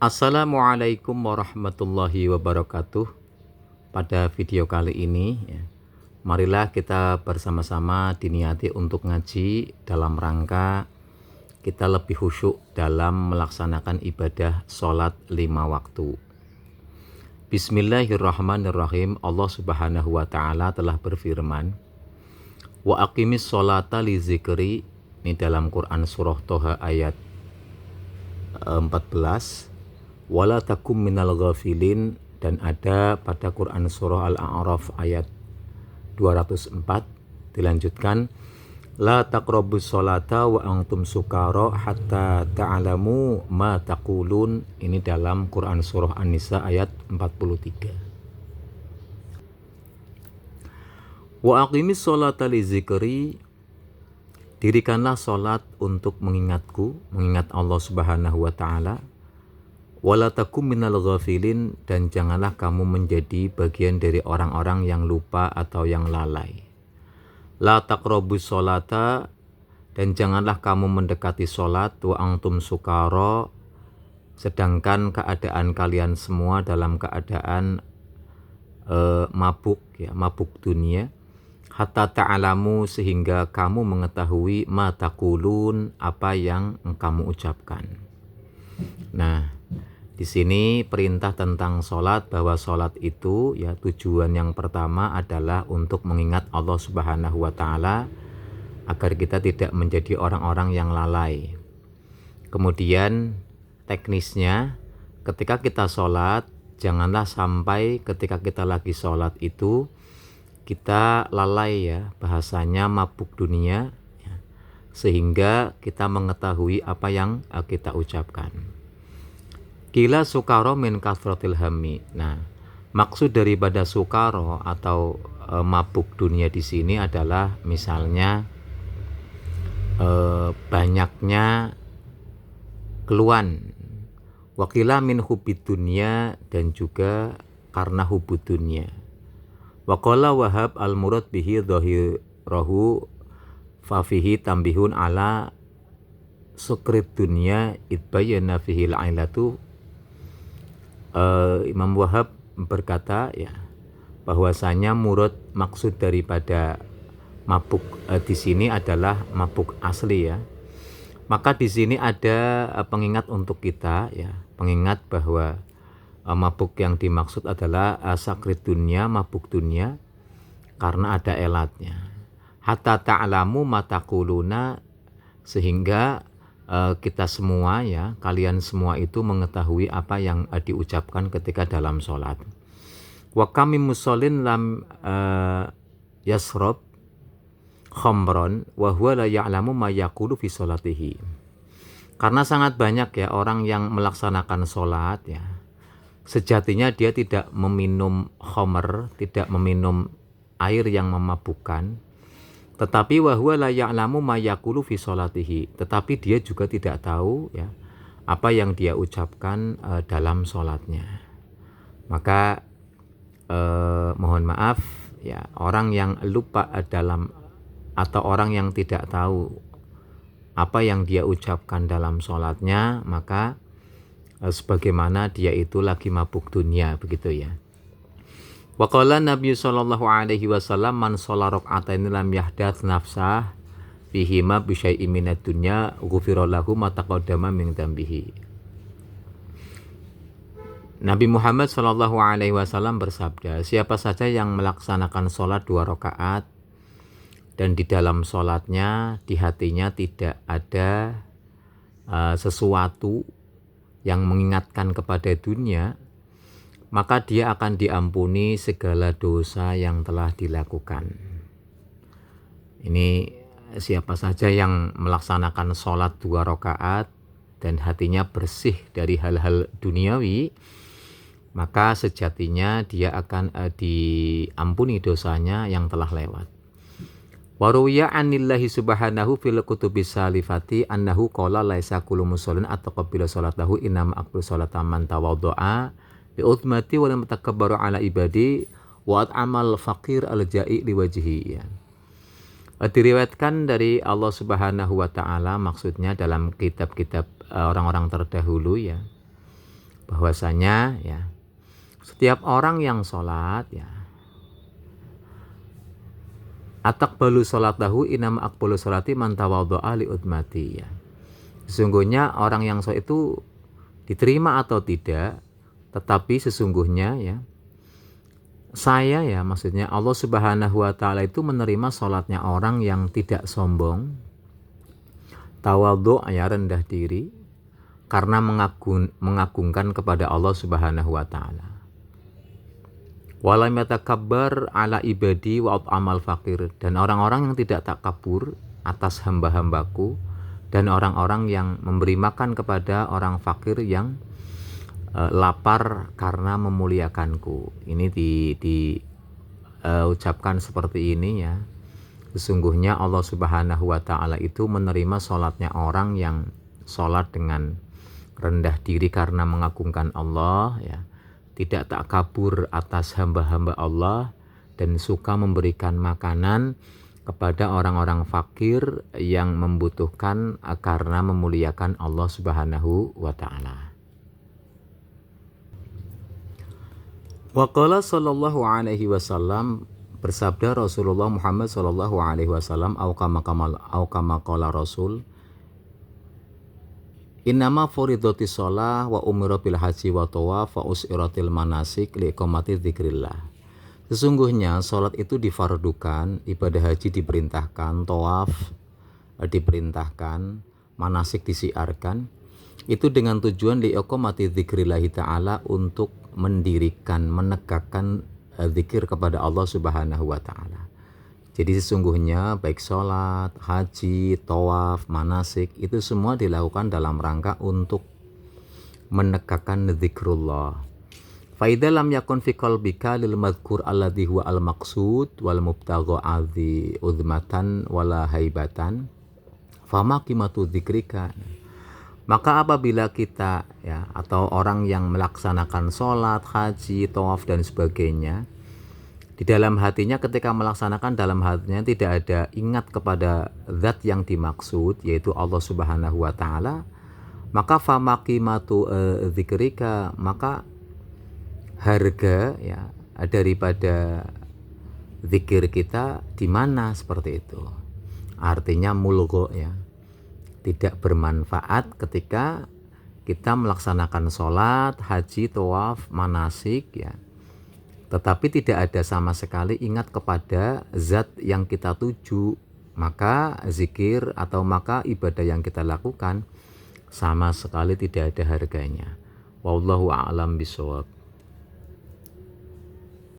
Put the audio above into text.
Assalamualaikum warahmatullahi wabarakatuh. Pada video kali ini marilah kita bersama-sama diniati untuk ngaji dalam rangka kita lebih khusyuk dalam melaksanakan ibadah sholat 5 waktu. Bismillahirrahmanirrahim. Allah subhanahu wa ta'ala telah berfirman, wa aqimis sholata li zikri. Ini dalam Quran surah Toha ayat 14. Wala takum minal ghafilin, dan ada pada Quran surah Al-A'raf ayat 204 dilanjutkan, la taqrabus sholata wa antum sukara hatta ta'lamu ma taqulun. Ini dalam Quran surah An-Nisa ayat 43. Wa aqimis sholata li zikri, dirikanlah sholat untuk mengingatku, mengingat Allah subhanahu wa ta'ala. Wala takum minal ghafilin, dan janganlah kamu menjadi bagian dari orang-orang yang lupa atau yang lalai. La taqrabus sholata, dan janganlah kamu mendekati sholat, wa antum sukara, sedangkan keadaan kalian semua dalam keadaan mabuk dunia. Hatta ta'alamu, sehingga kamu mengetahui ma taqulun, apa yang kamu ucapkan. Nah, di sini perintah tentang sholat, bahwa sholat itu tujuan yang pertama adalah untuk mengingat Allah subhanahu wa ta'ala agar kita tidak menjadi orang-orang yang lalai. Kemudian teknisnya, ketika kita sholat, janganlah sampai ketika kita lagi sholat itu kita lalai, bahasanya mabuk dunia, sehingga kita mengetahui apa yang kita ucapkan. Qila sukaro min kathratil hammi. Nah, maksud daripada sukaro atau mabuk dunia di sini adalah misalnya banyaknya keluhan. Wakila min hubid dunia, dan juga karena hubud dunia. Waqala Wahab al-murad bihi dhahirahu fafihi tambihun ala sukrit dunya idbayana fihi al-ailatu. Imam Wahab berkata bahwasanya murad maksud daripada mabuk di sini adalah mabuk asli, Maka di sini ada pengingat untuk kita, pengingat bahwa mabuk yang dimaksud adalah sakrit dunia, mabuk dunia, karena ada elatnya. Hatta ta'lamu ma taquluna, sehingga kita semua, kalian semua itu mengetahui apa yang diucapkan ketika dalam sholat. Wa kam min musallin lam yasrob khamron wa huwa la ya'lamu ma yaqulu fi sholatihi. Karena sangat banyak orang yang melaksanakan sholat, sejatinya dia tidak meminum khamr, tidak meminum air yang memabukkan, tetapi wa huwa la ya'lamu ma yaqulu fi sholatihi, tetapi dia juga tidak tahu apa yang dia ucapkan dalam sholatnya. Maka mohon maaf, orang yang lupa atau orang yang tidak tahu apa yang dia ucapkan dalam sholatnya, maka sebagaimana dia itu lagi mabuk dunia, begitu. Wa qala Nabi sallallahu alaihi wasallam, man sholla rak'atain lam yahdath nafsah bihima bi syai'in minad dunya ghufira lahu ma taqaddama min dambihi. Nabi Muhammad sallallahu alaihi wasallam bersabda, siapa saja yang melaksanakan sholat 2 rakaat dan di dalam sholatnya, di hatinya tidak ada sesuatu yang mengingatkan kepada dunia, maka dia akan diampuni segala dosa yang telah dilakukan. Ini siapa saja yang melaksanakan sholat 2 rakaat dan hatinya bersih dari hal-hal duniawi, maka sejatinya dia akan diampuni dosanya yang telah lewat. Waruya anillahi subhanahu fil kutubis salifati annahu qala laisa kullu musallin ataqabbala salatahu innama aqbalu salata man tawaddo'a bi udmati wa lam takabbaru ala ibadi wa at'amal faqir al-ja'i liwajhi. Diriwayatkan dari Allah subhanahu wa ta'ala, maksudnya dalam kitab-kitab orang-orang terdahulu, bahwasanya ya setiap orang yang sholat ya ataqbalu sholatahu inama aqbalu sholati man tawaddo'a li udmati ya. Sesungguhnya orang yang sholat itu diterima atau tidak, tetapi sesungguhnya ya saya ya maksudnya Allah Subhanahu wa taala itu menerima sholatnya orang yang tidak sombong, tawadhu ya rendah diri karena mengagungkan kepada Allah Subhanahu wa taala. Walam yatakabbar ala ibadi wa amal fakir, dan orang-orang yang tidak takabur atas hamba-hambaku dan orang-orang yang memberi makan kepada orang fakir yang lapar karena memuliakanku. Ini diucapkan seperti ini ya. Sesungguhnya Allah Subhanahu wa taala itu menerima sholatnya orang yang sholat dengan rendah diri karena mengagungkan Allah ya. Tidak takabur atas hamba-hamba Allah dan suka memberikan makanan kepada orang-orang fakir yang membutuhkan karena memuliakan Allah Subhanahu wa taala. Wa qala sallallahu alaihi wasallam, bersabda Rasulullah Muhammad sallallahu alaihi wasallam, au kama qala Rasul, innama furidatis shalah wa umira bil haji wa tawaf wa usiratil manasik li iqamati dzikrillah. Sesungguhnya salat itu difardukan, ibadah haji diperintahkan, tawaf diperintahkan, manasik disiarkan. Itu dengan tujuan li iqamati dzikrillah taala, untuk mendirikan, menegakkan zikir kepada Allah Subhanahu wa taala. Jadi sesungguhnya baik sholat, haji, tawaf, manasik itu semua dilakukan dalam rangka untuk menegakkan zikrullah. Fa idza lam yakun fi qalbika lil madhkur alladhi huwa al maqsud wal mubtagha adhi udmatan wala haibatan fama qimatu dzikrika. Maka apabila kita ya atau orang yang melaksanakan sholat, haji, tawaf dan sebagainya, di dalam hatinya ketika melaksanakan, dalam hatinya tidak ada ingat kepada zat yang dimaksud, yaitu Allah Subhanahu wa taala, maka famaqimatu dzikrika, maka harga ya daripada zikir kita di mana, seperti itu. Artinya mulgho ya, tidak bermanfaat ketika kita melaksanakan sholat, haji, tawaf, manasik ya, tetapi tidak ada sama sekali ingat kepada zat yang kita tuju, maka zikir atau maka ibadah yang kita lakukan sama sekali tidak ada harganya. Wallahu a'lam bishawab.